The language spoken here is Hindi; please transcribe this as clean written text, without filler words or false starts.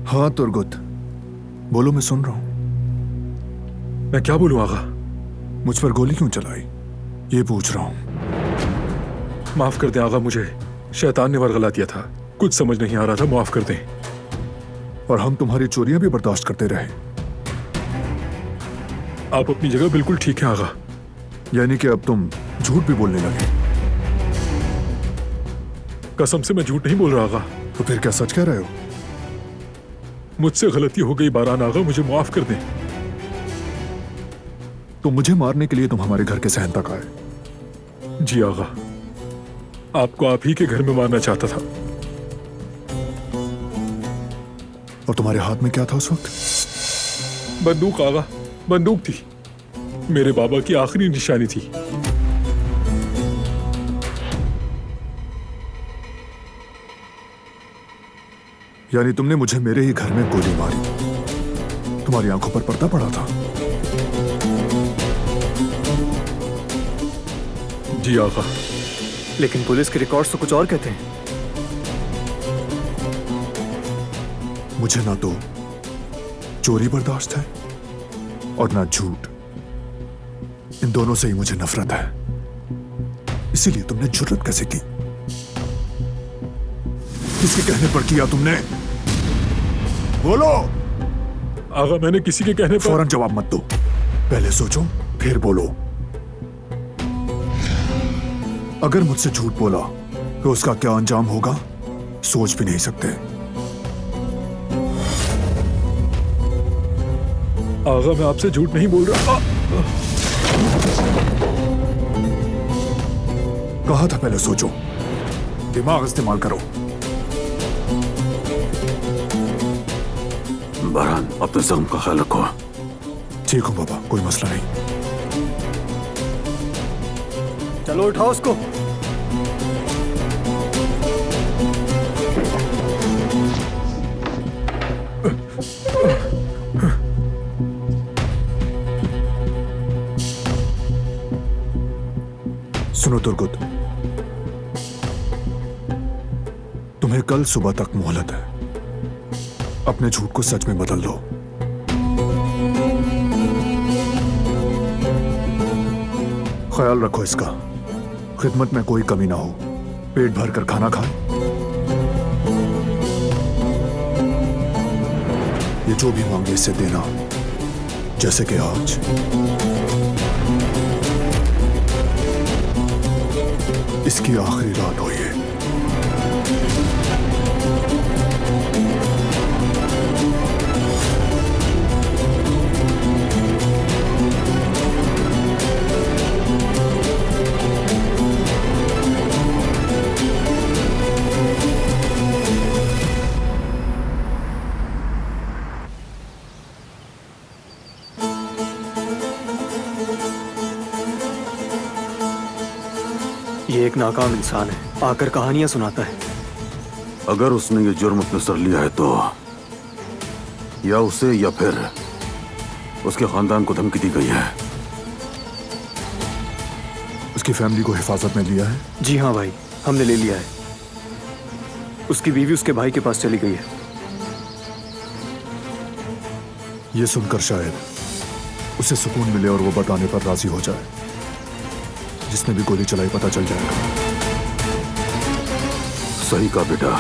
हाँ तुर्गुत, बोलो, मैं सुन रहा हूं। मैं क्या बोलूं आगा? मुझ पर गोली क्यों चलाई, ये पूछ रहा हूं। माफ कर दें आगा, मुझे शैतान ने वरगला दिया था, कुछ समझ नहीं आ रहा था, माफ कर दें। और हम तुम्हारी चोरियां भी बर्दाश्त करते रहे। आप अपनी जगह बिल्कुल ठीक है आगा। यानी कि अब तुम झूठ भी बोलने लगे? कसम से मैं झूठ नहीं बोल रहा आगा। तो फिर क्या सच कह रहे हो? मुझसे गलती हो गई बारान आगा, मुझे माफ कर दें। तो मुझे मारने के लिए तुम हमारे घर के सहन तक आए? जी आगा, आपको आप ही के घर में मारना चाहता था। और तुम्हारे हाथ में क्या था उस वक्त? बंदूक आगा, बंदूक थी, मेरे बाबा की आखिरी निशानी थी। यानी तुमने मुझे मेरे ही घर में गोली मारी? तुम्हारी आंखों पर पर्दा पड़ा था? जी आगा। लेकिन पुलिस के रिकॉर्ड्स तो कुछ और कहते हैं। मुझे ना तो चोरी बर्दाश्त है और ना झूठ। इन दोनों से ही मुझे नफरत है। इसीलिए तुमने जुर्रत कैसे की? किसके कहने पर किया तुमने? बोलो। आगा, मैंने किसी के कहने पर। फौरन जवाब मत दो, पहले सोचो फिर बोलो। अगर मुझसे झूठ बोला तो उसका क्या अंजाम होगा, सोच भी नहीं सकते। आगा, मैं आपसे झूठ नहीं बोल रहा। कहा था पहले सोचो, दिमाग इस्तेमाल करो। बारान, अपने जख्म का ख्याल रखो। ठीक हूं बाबा, कोई मसला नहीं। चलो उठाओ उसको। सुनो तुर्गुत, तुम्हें कल सुबह तक मोहलत है। अपने झूठ को सच में बदल दो। ख्याल रखो इसका, खिदमत में कोई कमी ना हो, पेट भर कर खाना खाए। ये जो भी मांगे इसे देना, जैसे कि आज। इसकी आखिरी रात हो ये। ये एक नाकाम इंसान है, आकर कहानियां सुनाता है। अगर उसने ये जुर्म अपने सर लिया है तो या उसे या फिर उसके खानदान को धमकी दी गई है। उसकी फैमिली को हिफाजत में लिया है? जी हाँ भाई, हमने ले लिया है। उसकी बीवी उसके भाई के पास चली गई है। ये सुनकर शायद उसे सुकून मिले और वो बताने पर राजी हो जाए। जिसने भी गोली चलाई पता चल जाएगा। सही कहा बेटा।